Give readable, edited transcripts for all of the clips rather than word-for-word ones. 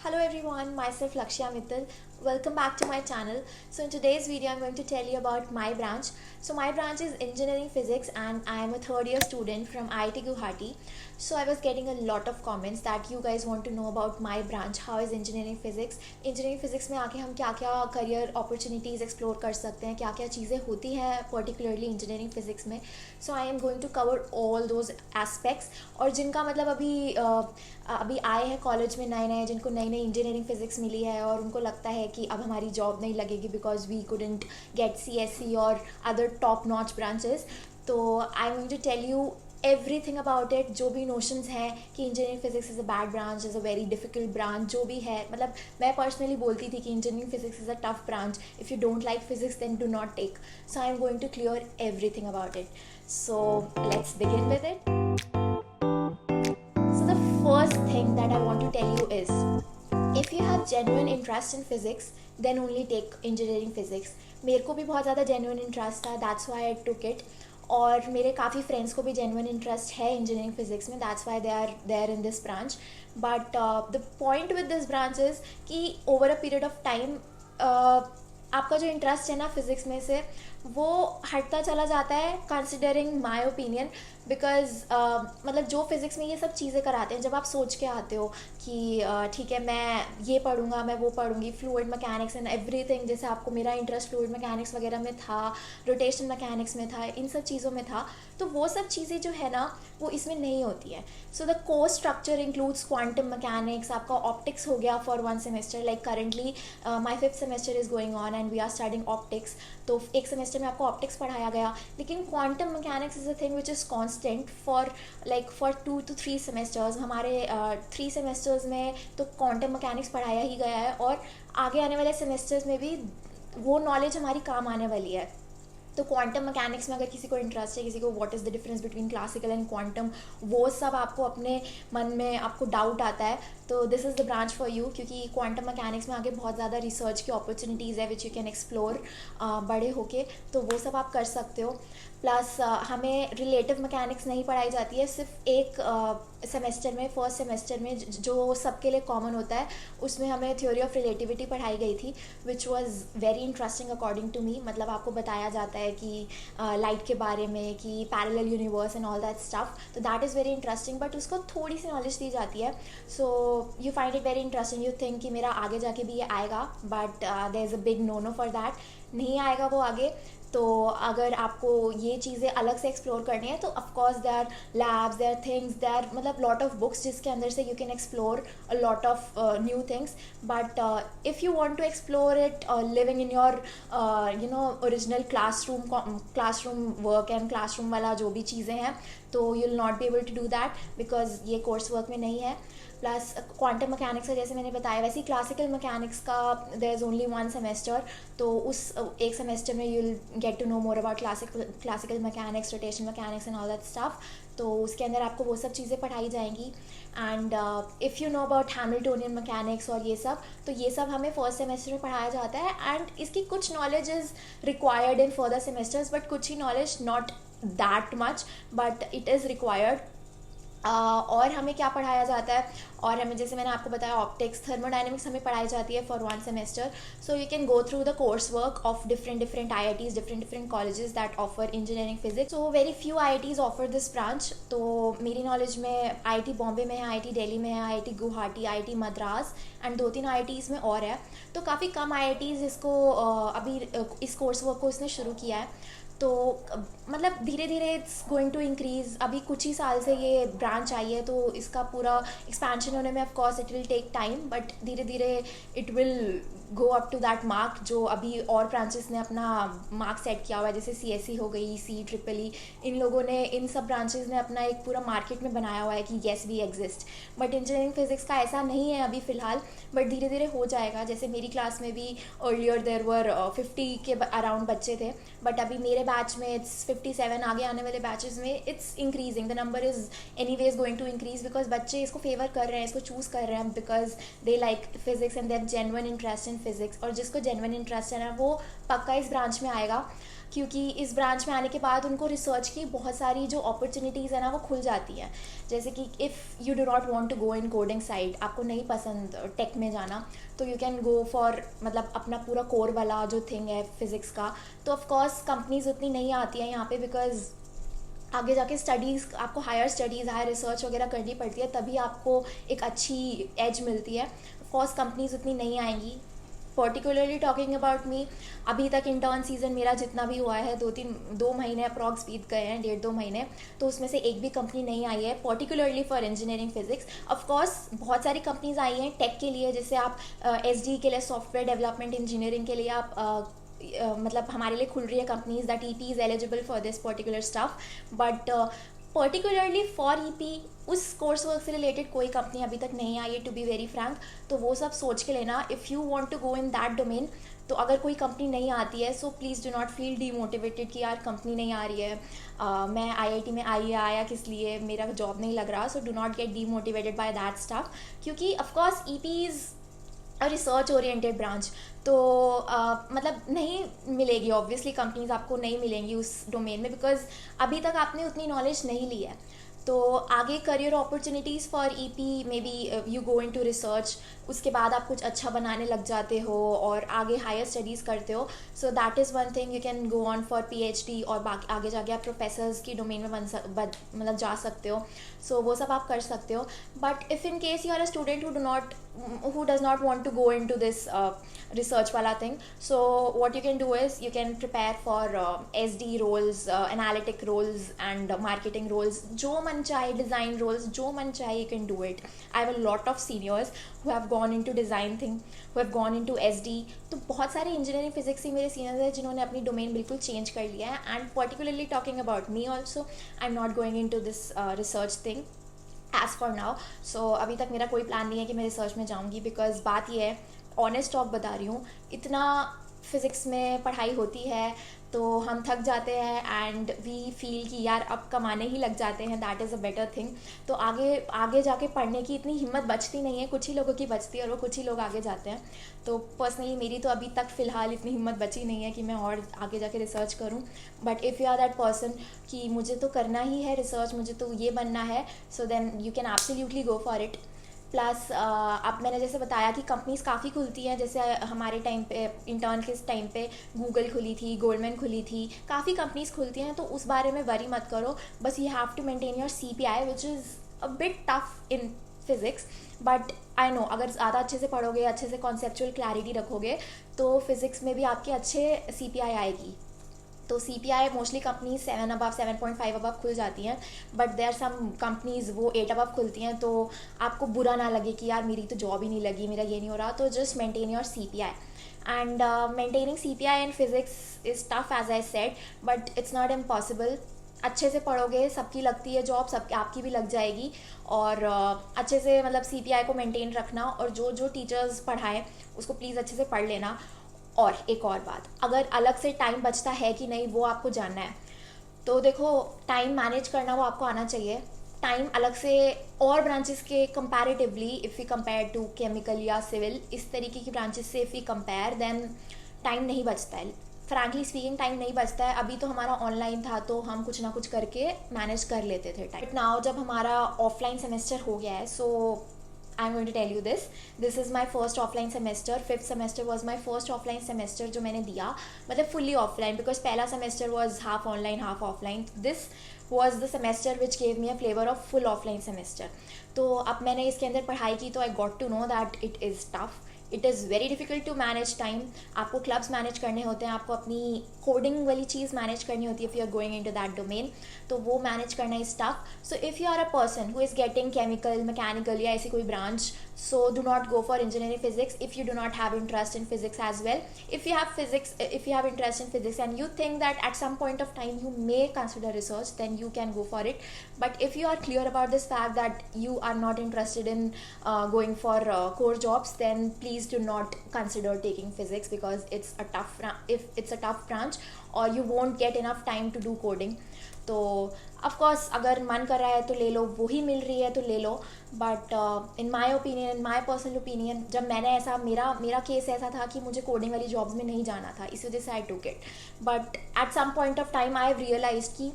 Hello everyone, myself Lakshya Mittal. Welcome back to my channel. So in today's video I'm going to tell you about my branch. So my branch is engineering physics and I am a third year student from IIT Guwahati. So I was getting a lot of comments that you guys want to know about my branch. How is engineering physics? Engineering physics में आके हम क्या क्या career opportunities explore कर सकते हैं, क्या क्या चीज़ें होती हैं particularly engineering physics में. So I am going to cover all those aspects. और जिनका मतलब अभी आए हैं कॉलेज में नए नए, जिनको नई नई इंजीनियरिंग फिजिक्स मिली है और उनको लगता है कि अब हमारी जॉब नहीं लगेगी because we couldn't get CSE और अदर टॉप नॉच ब्रांचेस. तो I am going to tell you everything about it. जो भी नोशंस हैं कि engineering physics is a bad branch, is a very difficult branch, जो भी है, मतलब मैं पर्सनली बोलती थी कि engineering physics is a tough branch. If you don't like physics then do not take. So I am going to clear everything about it. So let's begin with it. So the first thing that I want to tell you is, if you have genuine interest in physics, then only take engineering physics. मेरे को भी बहुत ज़्यादा genuine interest था, that's why I took it. और मेरे काफ़ी friends को भी genuine interest है engineering physics में, that's why they are there in this branch. But the point with this branch is कि over a period of time आपका जो इंटरेस्ट है ना फिज़िक्स में से वो हटता चला जाता है, कंसिडरिंग माई ओपिनियन. बिकॉज मतलब जो फिज़िक्स में ये सब चीज़ें कराते हैं, जब आप सोच के आते हो कि ठीक है मैं ये पढ़ूंगा, मैं वो पढ़ूंगी, फ्लूइड मैकेनिक्स एंड एवरीथिंग, जैसे आपको मेरा इंटरेस्ट फ्लूइड मैकेनिक्स वगैरह में था, रोटेशन मैकेनिक्स में था, इन सब चीज़ों में था, तो वो सब चीज़ें जो है ना वो इसमें नहीं होती है. So the course structure includes quantum mechanics, आपका ऑप्टिक्स हो गया for one semester. Like currently my 5th semester is going on and we are studying optics. तो एक सेमेस्टर में आपको ऑप्टिक्स पढ़ाया गया, लेकिन quantum mechanics is a thing which is constant for 2 to 3 semesters. हमारे 3 सेमेस्टर्स में तो क्वांटम मैकेनिक्स पढ़ाया ही गया है और आगे आने वाले सेमेस्टर्स में भी वो नॉलेज हमारी काम आने वाली है. तो क्वांटम मैकेनिक्स में अगर किसी को इंटरेस्ट है, किसी को what is the difference between classical and quantum, वो सब आपको अपने मन में आपको डाउट आता है, तो this is the branch for you. क्योंकि क्वांटम मैकेनिक्स में आगे बहुत ज़्यादा रिसर्च की अपॉर्चुनिटीज़ है विच यू कैन एक्सप्लोर बड़े होके, तो वो सब आप कर सकते हो. प्लस हमें रिलेटिव मैकेनिक्स नहीं पढ़ाई जाती है, सिर्फ एक सेमेस्टर में, फर्स्ट सेमेस्टर में जो सबके लिए कॉमन होता है, उसमें हमें थ्योरी ऑफ रिलेटिविटी पढ़ाई गई थी which was very interesting according to me. मतलब आपको बताया जाता है कि लाइट के बारे में, कि parallel universe and all that stuff, तो that is very interesting. But उसको थोड़ी सी नॉलेज दी जाती है, so you find it very interesting. You think कि मेरा आगे जाके भी ये आएगा, but there is a big no for that. नहीं आएगा वो आगे. तो अगर आपको ये चीज़ें अलग से एक्सप्लोर करनी है तो of course they are labs, they are things, they are मतलब लॉट ऑफ बुक्स जिसके अंदर से you can explore a lot of new things. But if you want to explore it living in your original classroom work and classroom वाला जो भी चीज़ें हैं, तो you will not be able to do that because ये course work में नहीं है. प्लस क्वांटम मैकेनिक्स का जैसे मैंने बताया, वैसे ही क्लासिकल मैकेनिक्स का देयर इज़ ओनली 1 सेमेस्टर. तो उस एक सेमेस्टर में you will get to know more about classical mechanics, rotation mechanics and all that stuff. तो उसके अंदर आपको वो सब चीज़ें पढ़ाई जाएंगी. And if you know about Hamiltonian mechanics और ये सब, तो ये सब हमें फर्स्ट सेमेस्टर में पढ़ाया जाता है. एंड इसकी कुछ knowledge is required in further semesters, but कुछ ही knowledge, not that much, but it is required. और हमें क्या पढ़ाया जाता है, और हमें जैसे मैंने आपको बताया ऑप्टिक्स, थर्मोडाइनमिक्स हमें पढ़ाई जाती है for 1 semester. So you can go through the course work of different IITs, different colleges that offer engineering physics. So very few IITs offer this branch. तो मेरी नॉलेज में IIT बॉम्बे में है, IIT दिल्ली में है, IIT Guwahati, IIT Madras and 2-3 IITs में और है. तो काफ़ी कम IITs इसको अभी इस कोर्स वर्क को इसने शुरू किया है. तो मतलब धीरे धीरे इट्स गोइंग टू इंक्रीज़. अभी कुछ ही साल से ये ब्रांच आई है, तो इसका पूरा एक्सपेंशन होने में of course it will take time, but धीरे धीरे it will go up to that mark जो अभी और ब्रांचेस ने अपना मार्क सेट किया हुआ है. जैसे CSE हो गई, CEEE, इन लोगों ने, इन सब ब्रांचेस ने अपना एक पूरा मार्केट में बनाया हुआ है कि yes we exist. But engineering physics का ऐसा नहीं है अभी फ़िलहाल, बट धीरे धीरे हो जाएगा. जैसे मेरी क्लास में भी अर्लियर देयर वर 50 के अराउंड बच्चे थे, बट अभी मेरे बैच में इट्स 57. आगे आने वाले बैचेस में it's increasing, the number is anyways going to increase because बच्चे इसको फेवर कर रहे हैं, इसको चूज़ कर रहे हैं because they like physics and they have genuine interest in physics. और जिसको जेन्युइन इंटरेस्ट है ना वो पक्का इस ब्रांच में आएगा. क्योंकि इस ब्रांच में आने के बाद उनको रिसर्च की बहुत सारी जो अपॉर्चुनिटीज़ है ना वो खुल जाती हैं। जैसे कि if you do not want to go in coding side, आपको नहीं पसंद टेक में जाना, तो यू कैन गो फॉर मतलब अपना पूरा कोर वाला जो थिंग है फिज़िक्स का। तो ऑफकोर्स कंपनीज उतनी नहीं आती हैं यहाँ पे, बिकॉज आगे जाके स्टडीज़, आपको हायर स्टडीज़, हायर रिसर्च वगैरह करनी पड़ती है, तभी आपको एक अच्छी एज मिलती है। ऑफकोर्स कंपनीज उतनी नहीं आएंगी। पर्टिकुलरली टॉकिंग अबाउट मी, अभी तक इंटर्न सीजन मेरा जितना भी हुआ है, 2 महीने अप्रॉक्स बीत गए हैं, 1.5-2 महीने, तो उसमें से एक भी कंपनी नहीं आई है particularly for engineering physics. Of course बहुत सारी कंपनीज आई हैं टेक के लिए, जैसे आप SD के लिए, सॉफ्टवेयर डेवलपमेंट इंजीनियरिंग के लिए आप मतलब हमारे लिए खुल रही है companies that EP is eligible for this particular stuff, but particularly for EP उस कोर्स वर्क से रिलेटेड कोई कंपनी अभी तक नहीं आई है, टू बी वेरी फ्रैंक। तो वो सब सोच के लेना, if you want to go in that domain. तो अगर कोई कंपनी नहीं आती है, so please do not feel demotivated कि यार कंपनी नहीं आ रही है, मैं IIT में आया किस लिए, मेरा जॉब नहीं लग रहा। So do not get demotivated by that stuff, क्योंकि of course EP is research oriented branch, तो मतलब नहीं मिलेगी ऑब्वियसली, कंपनीज आपको नहीं मिलेंगी उस डोमेन में, बिकॉज अभी तक आपने उतनी नॉलेज नहीं ली है। तो आगे career opportunities for EP, may be you go into research, उसके बाद आप कुछ अच्छा बनाने लग जाते हो और आगे हायर स्टडीज़ करते हो। So that is one thing, you can go on for PhD, और बाकी आगे जाके आप प्रोफेसर्स की डोमेन में मतलब जा सकते हो। सो वो सब आप कर सकते हो। But if in case you are a student who does not want to go into this research wala thing, so what you can do is you can prepare for SD roles, analytic roles and marketing roles, jo man chahe, design roles, jo man chahe, you can do it. I have a lot of seniors who have gone into design thing, who have gone into SD. तो बहुत सारे engineering physics ही मेरे seniors हैं जिन्होंने अपनी domain बिल्कुल change कर लिया है। And particularly talking about me also, I am not going into this research thing as for now. सो अभी तक मेरा कोई प्लान नहीं है कि मैं रिसर्च में जाऊँगी, बिकॉज बात ये है, ऑनेस्ट टॉक बता रही हूँ, इतना फिज़िक्स में पढ़ाई होती है तो हम थक जाते हैं एंड वी फील कि यार अब कमाने ही लग जाते हैं, that is a better thing. तो आगे जाके पढ़ने की इतनी हिम्मत बचती नहीं है, कुछ ही लोगों की बचती है और वो कुछ ही लोग आगे जाते हैं। तो पर्सनली मेरी तो अभी तक फ़िलहाल इतनी हिम्मत बची नहीं है कि मैं और आगे जाके रिसर्च करूँ। But if you are that person कि मुझे तो करना ही है रिसर्च, मुझे तो ये बनना है, so then you can absolutely go for it. Plus अब मैंने जैसे बताया कि कंपनीज़ काफ़ी खुलती हैं, जैसे हमारे टाइम पे, इंटर्न के टाइम पे गूगल खुली थी, गोल्डमैन खुली थी, काफ़ी कंपनीज़ खुलती हैं। तो उस बारे में वरी मत करो, बस you have to maintain your CPI which is a bit tough in physics. But I know अगर ज़्यादा अच्छे से पढ़ोगे, अच्छे से कॉन्सेप्चुअल क्लैरिटी रखोगे, तो फिज़िक्स में भी आपकी अच्छे CPI आएगी। तो CPI mostly companies 7 above, 7.5 above खुल जाती हैं, बट देयर सम कंपनीज वो 8 अबव खुलती हैं। तो आपको बुरा ना लगे कि यार मेरी तो जॉब ही नहीं लगी, मेरा ये नहीं हो रहा, तो just maintain your CPI। And maintaining CPI in physics is tough as I said, but it's not impossible. अच्छे से पढ़ोगे, सबकी लगती है जॉब, सबकी आपकी भी लग जाएगी। और अच्छे से मतलब CPI को मेंटेन रखना, और जो जो टीचर्स पढ़ाएं उसको प्लीज़ अच्छे से पढ़ लेना। और एक और बात, अगर अलग से टाइम बचता है कि नहीं वो आपको जानना है, तो देखो टाइम मैनेज करना वो आपको आना चाहिए। टाइम अलग से और ब्रांचेस के comparatively, if you compare to chemical या सिविल, इस तरीके की ब्रांचेस से if you compare, then time नहीं बचता है। फ्रैंकली स्पीकिंग टाइम नहीं बचता है। अभी तो हमारा ऑनलाइन था तो हम कुछ ना कुछ करके मैनेज कर लेते थे टाइम, बट नाउ जब हमारा ऑफलाइन सेमेस्टर हो गया है, सो I'm going to tell you this. This is my first offline semester. 5th semester was my first offline semester जो मैंने दिया, मतलब fully offline, because पहला semester was half online half offline. This was the semester which gave me a flavor of full offline semester. तो अब मैंने इसके अंदर पढ़ाई की तो I got to know that it is tough. It is very difficult to manage time. आपको clubs manage करने होते हैं, आपको अपनी कोडिंग वाली चीज़ मैनेज करनी होती है if you are going into that domain, तो वो मैनेज करना is tough. So if you are a person who is getting chemical, mechanical या ऐसी कोई branch, so do not go for engineering physics if you do not have interest in physics as well. If you have interest in physics and you think that at some point of time you may consider research, then you can go for it. But if you are clear about this fact that you are not interested in going for core jobs, then please do not consider taking physics, because it's a tough branch or you won't get enough time to do coding. तो of course अगर मन कर रहा है तो ले लो, वही मिल रही है तो ले लो, but in my opinion, in my personal opinion, जब मैंने ऐसा मेरा केस ऐसा था कि मुझे कोडिंग वाली जॉब्स में नहीं जाना था, इस वजह से I took it. But at some point of time I have realize कि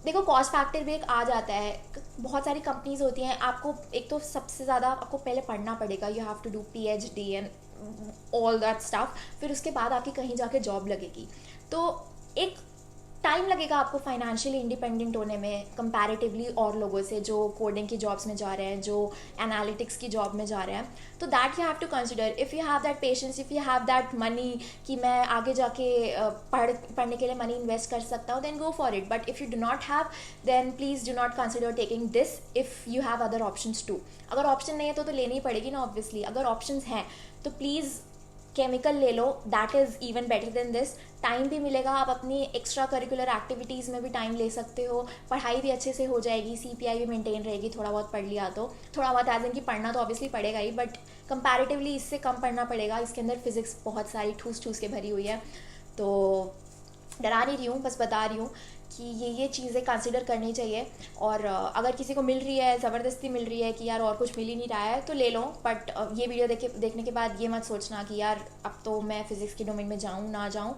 देखो कॉस्ट फैक्टर भी एक आ जाता है, बहुत सारी कंपनीज होती हैं, आपको एक तो सबसे ज़्यादा आपको पहले पढ़ना पड़ेगा, you have to do PhD and all that stuff, फिर उसके बाद आपकी कहीं जाके जॉब लगेगी। तो एक टाइम लगेगा आपको फाइनेंशियली इंडिपेंडेंट होने में कंपैरेटिवली और लोगों से जो कोडिंग की जॉब्स में जा रहे हैं, जो एनालिटिक्स की जॉब में जा रहे हैं। तो that you have to consider, if you have that patience, if you have that money कि मैं आगे जाके पढ़ने के लिए मनी इन्वेस्ट कर सकता हूँ, then go for it. But if you do not have, then please do not consider taking this if you have other options too. अगर ऑप्शन नहीं है तो लेनी ही पड़ेगी ना ऑब्वियसली। अगर ऑप्शन हैं तो प्लीज़ केमिकल ले लो, that is even better than this. Time भी मिलेगा, आप अपनी एक्स्ट्रा करिकुलर एक्टिविटीज़ में भी टाइम ले सकते हो, पढ़ाई भी अच्छे से हो जाएगी, CPI भी मेंटेन रहेगी, थोड़ा बहुत पढ़ लिया तो, थोड़ा बहुत एज इन कि पढ़ना तो ऑब्वियसली पड़ेगा ही, बट कंपैरेटिवली इससे कम पढ़ना पड़ेगा। इसके अंदर फिजिक्स बहुत सारी ठूस ठूस के भरी हुई है, तो डरा नहीं रही हूँ, बस बता रही हूँ कि ये चीज़ें कंसिडर करनी चाहिए। और अगर किसी को मिल रही है, ज़बरदस्ती मिल रही है कि यार और कुछ मिल ही नहीं रहा है, तो ले लो। बट ये वीडियो देखने के बाद ये मत सोचना कि यार अब तो मैं फ़िज़िक्स के डोमेन में जाऊँ ना जाऊँ।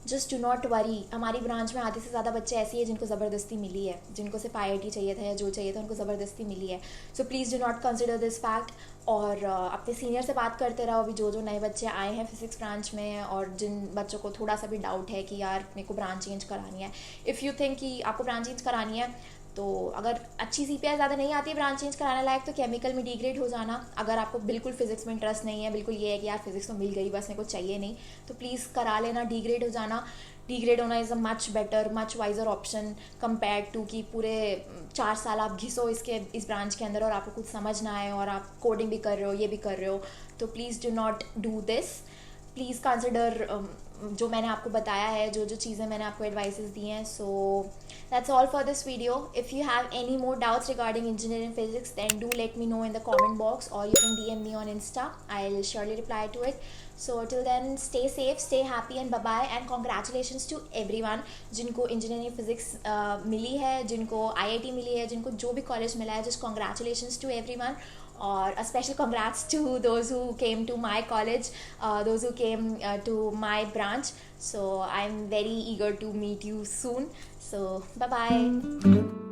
Just do not worry. हमारी ब्रांच में आधे से ज़्यादा बच्चे ऐसे हैं जिनको ज़बरदस्ती मिली है, जिनको सिर्फ IIT चाहिए था या जो चाहिए था, उनको ज़बरदस्ती मिली है। So please do not consider this fact. और अपने सीनियर से बात करते रहो, अभी जो नए बच्चे आए हैं फिज़िक्स ब्रांच में, और जिन बच्चों को थोड़ा सा भी डाउट है कि यार मेरे को ब्रांच चेंज करानी है, इफ़ यू थिंक कि आपको ब्रांच चेंज करानी है, तो अगर अच्छी CPI ज़्यादा नहीं आती है ब्रांच चेंज कराने लायक, तो केमिकल में डिग्रेड हो जाना। अगर आपको बिल्कुल फिजिक्स में इंटरेस्ट नहीं है, बिल्कुल ये है कि यार फिजिक्स तो मिल गई बस मेरे को चाहिए नहीं, तो प्लीज़ करा लेना, डिग्रेड हो जाना। डिग्रेड होना is a much better, much wiser option compare to कि पूरे 4 साल आप घिसो इस ब्रांच के अंदर और आपको कुछ समझ ना आए और आप कोडिंग भी कर रहे हो, ये भी कर रहे हो। तो please do not do this. Please consider जो मैंने आपको बताया है, जो चीज़ें मैंने आपको एडवाइसेस दी हैं। So that's all for this video. If you have any more doubts regarding engineering physics, then do let me know in the comment box, और you can DM me on Insta. I'll surely reply to it. So till then, stay safe, stay happy, and bye bye, and congratulations to everyone जिनको engineering physics मिली है, जिनको IIT मिली है, जिनको जो भी college मिला है, just congratulations to everyone. Or a special congrats to those who came to my college, those who came to my branch. So I'm very eager to meet you soon. So bye bye.